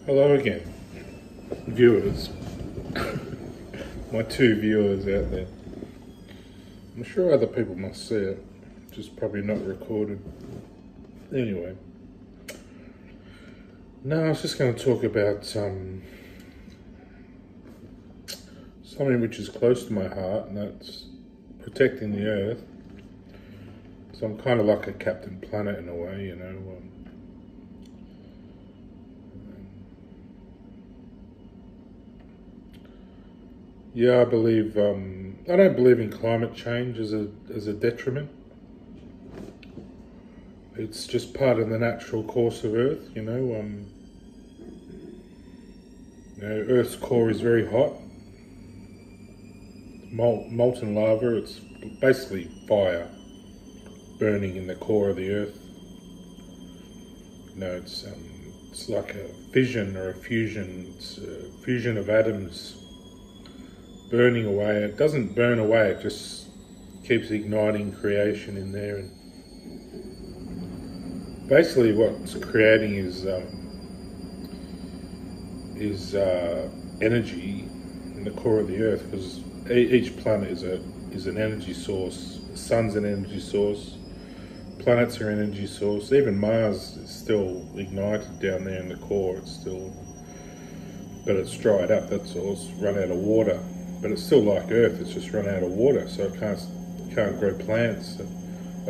Hello again, viewers. My two viewers out there. I'm sure other people must see it, just probably not recorded. Anyway, no, I was just going to talk about something which is close to my heart, and that's protecting the Earth. So I'm kind of like a Captain Planet in a way, you know. Yeah, I believe. I don't believe in climate change as a detriment. It's just part of the natural course of Earth, you know. Earth's core is very hot, molten lava. It's basically fire burning in the core of the Earth. It's like a fission or a fusion. It's a fusion of atoms burning away. It doesn't burn away, it just keeps igniting creation in there. And basically what it's creating is energy in the core of the Earth, because each planet is an energy source. The sun's an energy source, planets are an energy source. Even Mars is still ignited down there in the core. It's still, but it's dried up, that's all. It's run out of water. But it's still like Earth, it's just run out of water, so it can't grow plants. The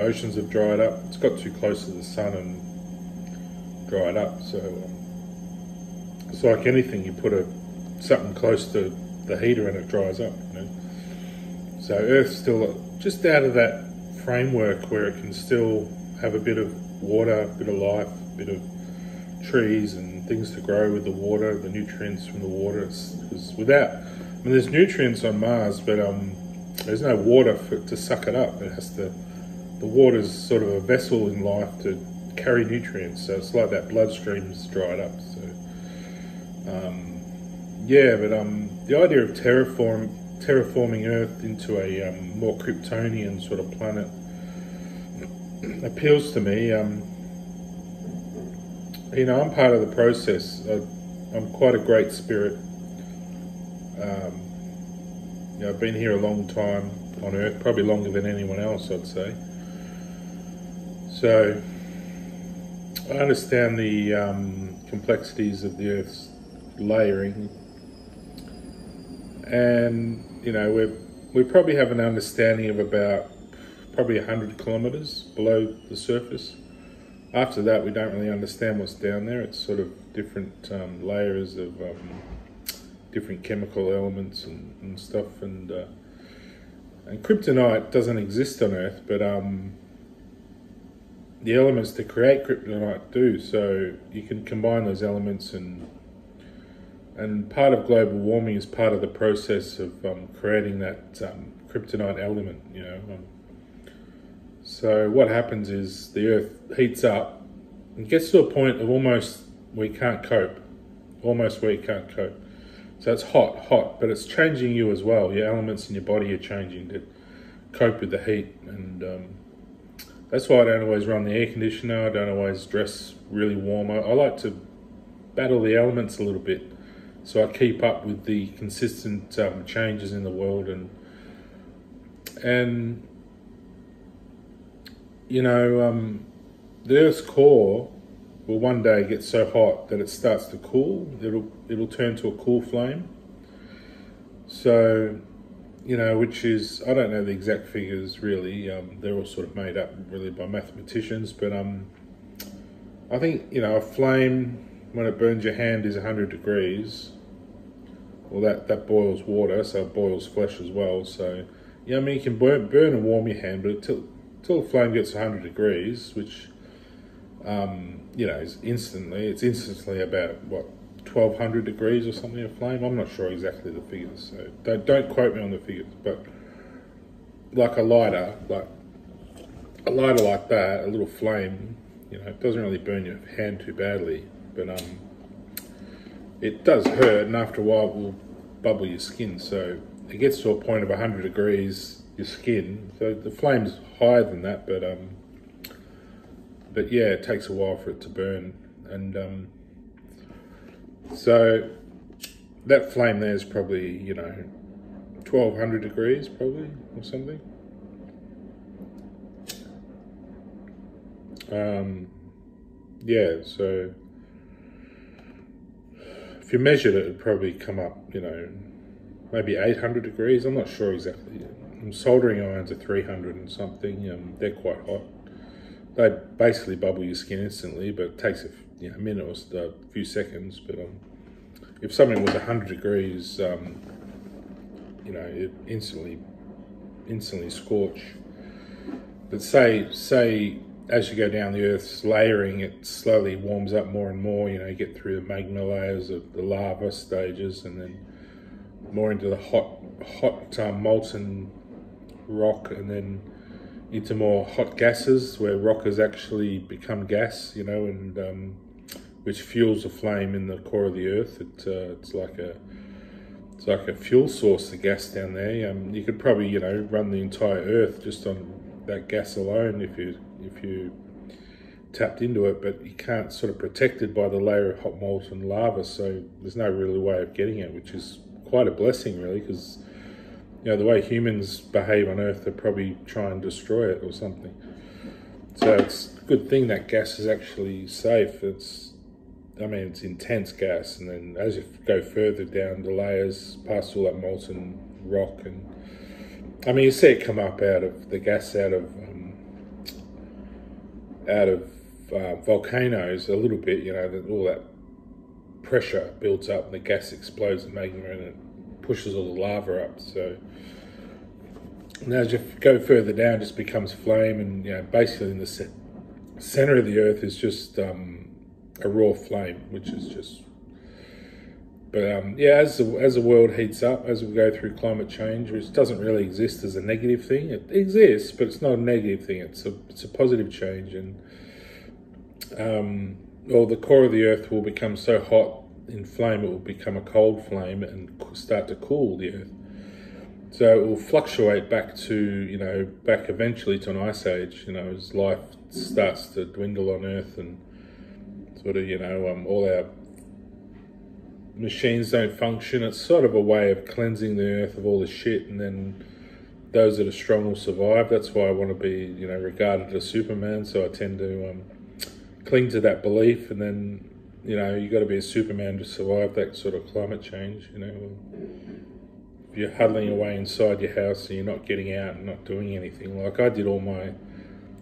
oceans have dried up. It's got too close to the sun and dried up. So it's like anything, you put something close to the heater and it dries up, you know. So Earth's still just out of that framework where it can still have a bit of water, a bit of life, a bit of trees and things to grow with the water, the nutrients from the water. It's without. I mean, there's nutrients on Mars, but there's no water to suck it up. The water's sort of a vessel in life to carry nutrients. So it's like that bloodstream's dried up. So the idea of terraforming Earth into a more Kryptonian sort of planet appeals to me. I'm part of the process. I'm quite a great spirit. I've been here a long time on Earth, probably longer than anyone else, I'd say. So I understand the complexities of the Earth's layering, and we probably have an understanding of about probably 100 kilometers below the surface. After that, we don't really understand what's down there. It's sort of different layers of different chemical elements and stuff, and kryptonite doesn't exist on Earth, but the elements to create kryptonite do. So you can combine those elements, and part of global warming is part of the process of creating that kryptonite element. So what happens is the Earth heats up and gets to a point of almost where you can't cope. So it's hot, but it's changing you as well. Your elements in your body are changing to cope with the heat, and that's why I don't always run the air conditioner. I don't always dress really warm. I like to battle the elements a little bit, so I keep up with the consistent changes in the world, and the Earth's core will one day get so hot that it starts to cool. It'll turn to a cool flame. So, which is, I don't know the exact figures really. They're all sort of made up really by mathematicians. But I think a flame, when it burns your hand, is 100 degrees. Well, that boils water, so it boils flesh as well. So you can burn and warm your hand, but until the flame gets 100 degrees, which it's instantly about 1,200 degrees or something a flame. I'm not sure exactly the figures, so don't quote me on the figures. But like a lighter like that, a little flame, it doesn't really burn your hand too badly, but it does hurt, and after a while it will bubble your skin. So it gets to a point of 100 degrees, your skin. So the flame's higher than that, but yeah, it takes a while for it to burn. And So that flame there is probably, you know, 1200 degrees probably, or something. Yeah, so if you measured it, it'd probably come up, you know, maybe 800 degrees. I'm not sure exactly. Soldering irons are 300 and something. They're quite hot. They basically bubble your skin instantly, but it takes a minute or a few seconds. But if something was 100 degrees, you know, it instantly scorch. But say as you go down the Earth's layering, it slowly warms up more and more. You know, you get through the magma layers of the lava stages, and then more into the hot molten rock, and then into more hot gases where rock has actually become gas. You know, and which fuels a flame in the core of the Earth. It's like a fuel source, the gas down there. You could probably, you know, run the entire Earth just on that gas alone if you tapped into it, but you can't, sort of protected by the layer of hot molten lava, so there's no really way of getting it, which is quite a blessing really, because, you know, the way humans behave on Earth, they'll probably try and destroy it or something. So it's a good thing that gas is actually safe. It's intense gas, and then as you go further down the layers, past all that molten rock, and you see it come up out of the gas out of volcanoes a little bit. You know, all that pressure builds up and the gas explodes in magma, and it pushes all the lava up. So now as you go further down, it just becomes flame, and, you know, basically in the center of the Earth is just a raw flame, which is just. But yeah, as the world heats up, as we go through climate change, which doesn't really exist as a negative thing. It exists, but it's not a negative thing. It's a positive change, and the core of the Earth will become so hot in flame, it will become a cold flame and start to cool the Earth. So it will fluctuate back to, back eventually to an ice age. You know, as life starts to dwindle on Earth, and sort of, all our machines don't function. It's sort of a way of cleansing the Earth of all the shit, and then those that are strong will survive. That's why I want to be, regarded as Superman. So I tend to cling to that belief, and then, you got to be a Superman to survive that sort of climate change. If you're huddling away inside your house and you're not getting out and not doing anything, like I did all my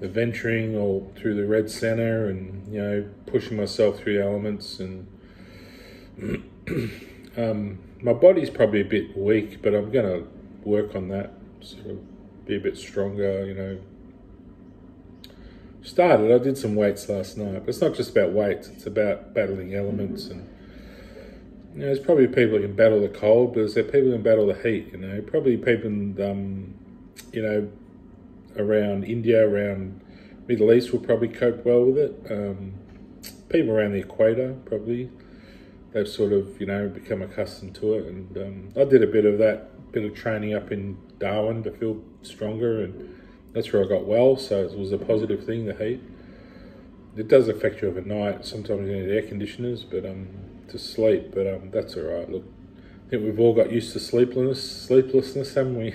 adventuring all through the Red Center, and pushing myself through the elements, and my body's probably a bit weak, but I'm going to work on that, sort of be a bit stronger. I did some weights last night, but it's not just about weights, it's about battling elements. And there's probably people who can battle the cold, but there's people who can battle the heat. Probably people around India, around Middle East will probably cope well with it. People around the equator, probably, they've sort of, become accustomed to it. And I did a bit of training up in Darwin to feel stronger, and that's where I got well. So it was a positive thing, the heat. It does affect you overnight. Sometimes you need air conditioners, but to sleep. But that's all right. Look, I think we've all got used to sleeplessness, haven't we?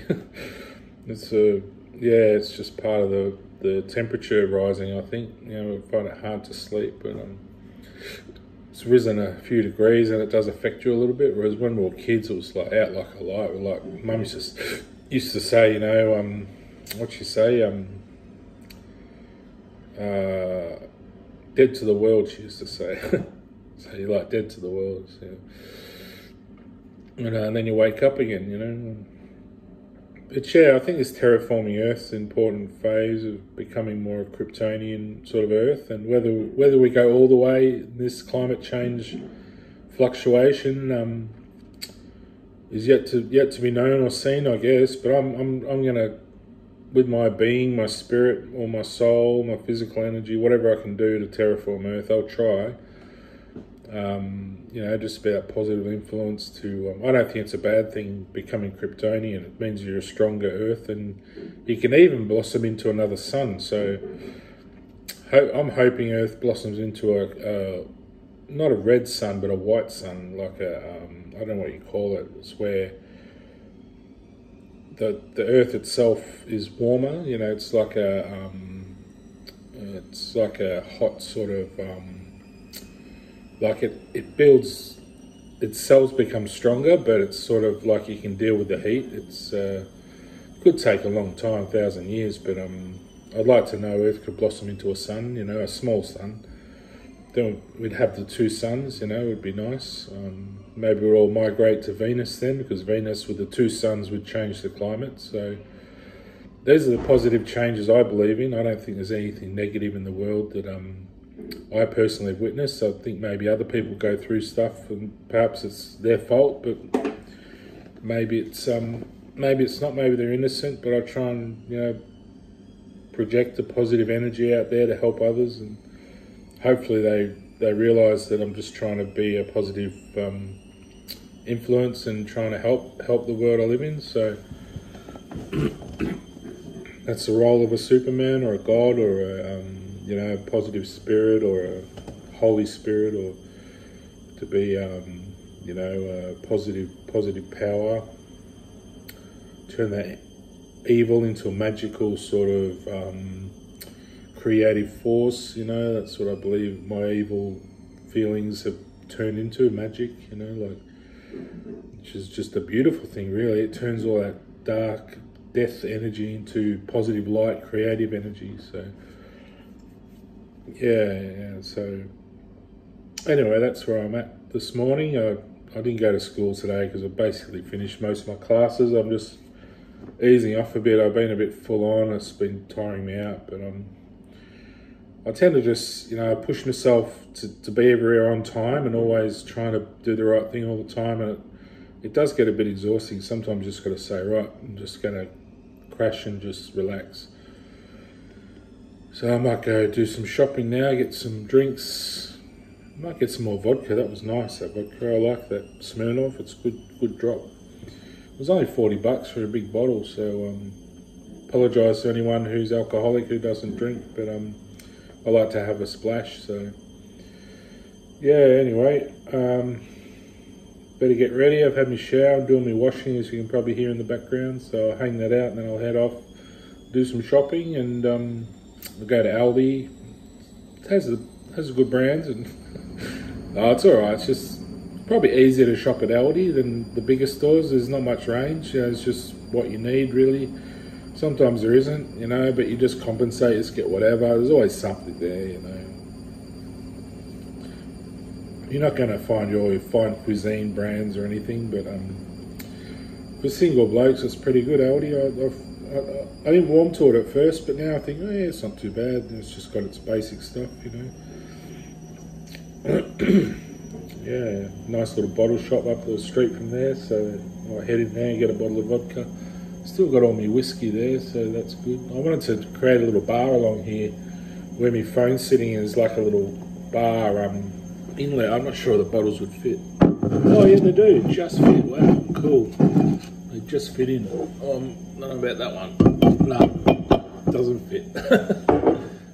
It's just part of the temperature rising. I think we find it hard to sleep, but it's risen a few degrees, and it does affect you a little bit. Whereas when we were kids, it was like out like a light. Like Mum used to say, what she say, dead to the world, she used to say. So you're like dead to the world, and then you wake up again, But yeah, I think this terraforming Earth's an important phase of becoming more of Kryptonian sort of Earth, and whether we go all the way in this climate change fluctuation is yet to be known or seen, I guess. But I'm gonna, with my being, my spirit, or my soul, my physical energy, whatever I can do to terraform Earth, I'll try. Just about positive influence to. I don't think it's a bad thing becoming Kryptonian. It means you're a stronger Earth, and you can even blossom into another sun. So I'm hoping Earth blossoms into not a red sun, but a white sun, like a I don't know what you call it. It's where the Earth itself is warmer. You know, it's like a hot sort of like it builds. Its cells become stronger, but it's sort of like you can deal with the heat. It's could take a long time, 1,000 years, but I'd like to know Earth could blossom into a sun, you know, a small sun. Then we'd have the two suns, you know, it would be nice. Maybe we'll all migrate to Venus then, because Venus with the two suns would change the climate. So these are the positive changes I believe in. I don't think there's anything negative in the world that I personally have witnessed. I think maybe other people go through stuff and perhaps it's their fault, but maybe it's not, maybe they're innocent, but I try and, you know, project a positive energy out there to help others, and hopefully they realise that I'm just trying to be a positive influence and trying to help the world I live in. So that's the role of a Superman or a God or a you know, a positive spirit or a Holy Spirit, or to be you know, a positive power, turn that evil into a magical sort of creative force. You know, that's what I believe my evil feelings have turned into, magic, you know, like, which is just a beautiful thing, really. It turns all that dark death energy into positive light, creative energy. So yeah, so anyway, that's where I'm at this morning. I didn't go to school today because I basically finished most of my classes. I'm just easing off a bit. I've been a bit full on. It's been tiring me out, but I tend to just, you know, push myself to be everywhere on time and always trying to do the right thing all the time, and it does get a bit exhausting. Sometimes you just got to say, right, I'm just going to crash and just relax. So I might go do some shopping now, get some drinks. I might get some more vodka. That was nice, that vodka. I like that Smirnoff. It's good drop. It was only $40 for a big bottle, so apologise to anyone who's alcoholic who doesn't drink, but I like to have a splash. So yeah, anyway, better get ready. I've had my shower, I'm doing my washing, as you can probably hear in the background, so I'll hang that out and then I'll head off, do some shopping, and I'll go to Aldi. It has a good brands, and oh, it's alright. It's just probably easier to shop at Aldi than the bigger stores. There's not much range, you know, it's just what you need, really. Sometimes there isn't, you know, but you just compensate, just get whatever. There's always something there, you know. You're not going to find your fine cuisine brands or anything, but for single blokes, it's pretty good, Aldi. I didn't warm to it at first, but now I think, oh yeah, it's not too bad. It's just got its basic stuff, you know. Yeah, nice little bottle shop up the street from there, so I'll head in there and get a bottle of vodka. Still got all my whiskey there, so that's good. I wanted to create a little bar along here where my phone's sitting, and there's like a little bar inlet. I'm not sure the bottles would fit. Oh yeah, they do, just fit. Wow, cool. They just fit in. Not about that one. No, doesn't fit.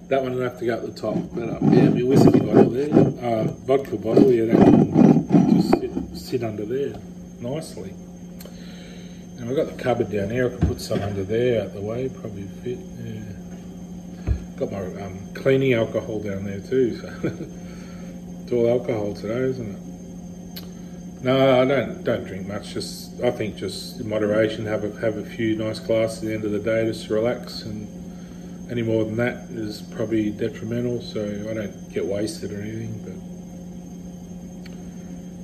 That one will have to go at the top. But yeah, my whiskey bottle there, vodka bottle, yeah, that can just sit under there nicely. And I've got the cupboard down here. I can put some under there out the way, probably fit. Yeah. Got my cleaning alcohol down there too. So it's all alcohol today, isn't it? No, I don't drink much. I think just in moderation. Have a few nice glasses at the end of the day just to relax, and any more than that is probably detrimental. So I don't get wasted or anything, but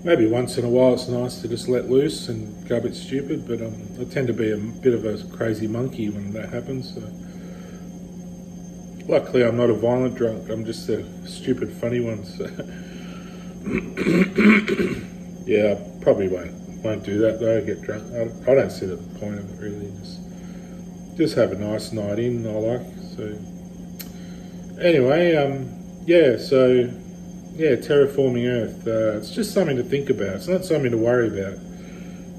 maybe once in a while it's nice to just let loose and go a bit stupid. But I tend to be a bit of a crazy monkey when that happens. So luckily I'm not a violent drunk. I'm just a stupid funny one. So yeah, I probably won't do that though. Get drunk. I don't see the point of it really. Just have a nice night in. I like. So anyway, yeah. So yeah, terraforming Earth. It's just something to think about. It's not something to worry about.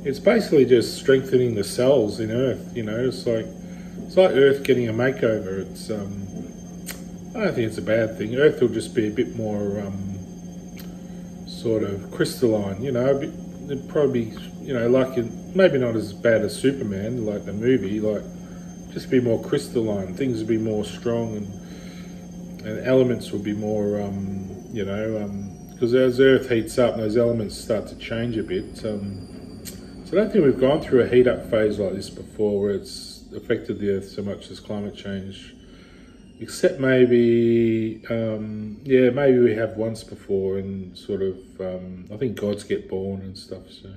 It's basically just strengthening the cells in Earth. You know, it's like Earth getting a makeover. It's I don't think it's a bad thing. Earth will just be a bit more sort of crystalline. You know, it'd probably, you know, like maybe not as bad as Superman, like the movie, like just be more crystalline. Things would be more strong, and elements would be more, you know, because as Earth heats up, those elements start to change a bit. So I don't think we've gone through a heat up phase like this before, where it's affected the Earth so much as climate change. Except maybe, yeah, maybe we have once before, and sort of, I think gods get born and stuff. So,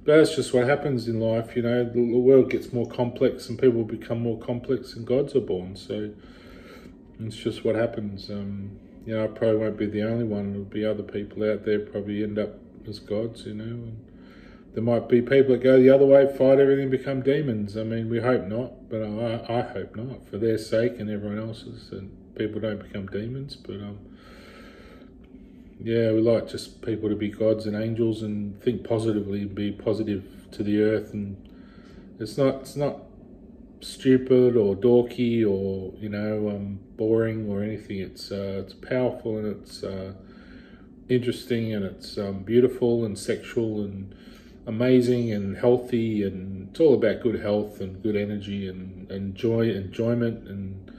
but that's just what happens in life, you know. The world gets more complex, and people become more complex, and gods are born. So it's just what happens. You know, I probably won't be the only one. There'll be other people out there probably end up as gods, you know. And there might be people that go the other way, fight everything, become demons. I mean, we hope not, but I hope not, for their sake and everyone else's, and people don't become demons. But yeah, we like just people to be gods and angels and think positively and be positive to the earth. And it's not stupid or dorky or, you know, boring or anything. It's powerful, and it's interesting, and it's beautiful and sexual and amazing and healthy, and it's all about good health and good energy and enjoyment. And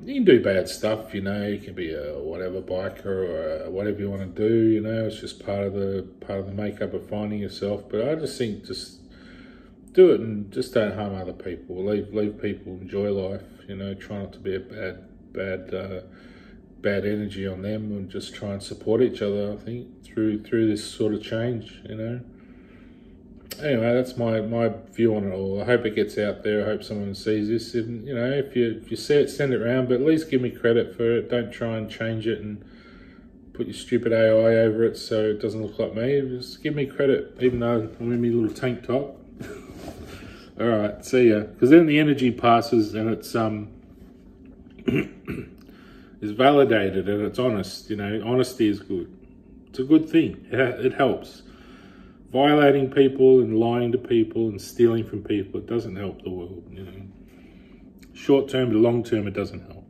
you can do bad stuff, you know. You can be a whatever biker or whatever you want to do, you know. It's just part of the makeup of finding yourself. But I just think just do it, and just don't harm other people. Leave people enjoy life, you know. Try not to be a bad energy on them, and just try and support each other, I think, through this sort of change, you know. Anyway, that's my view on it all. I hope it gets out there. I hope someone sees this. And, you know, if you see it, send it around, but at least give me credit for it. Don't try and change it and put your stupid AI over it so it doesn't look like me. Just give me credit, even though I'm in my little tank top. All right, see ya. Because then the energy passes, and it's is validated, and it's honest. You know, honesty is good. It's a good thing. It helps. Violating people and lying to people and stealing from people, it doesn't help the world, you know. Short term to long term, it doesn't help.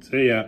See ya.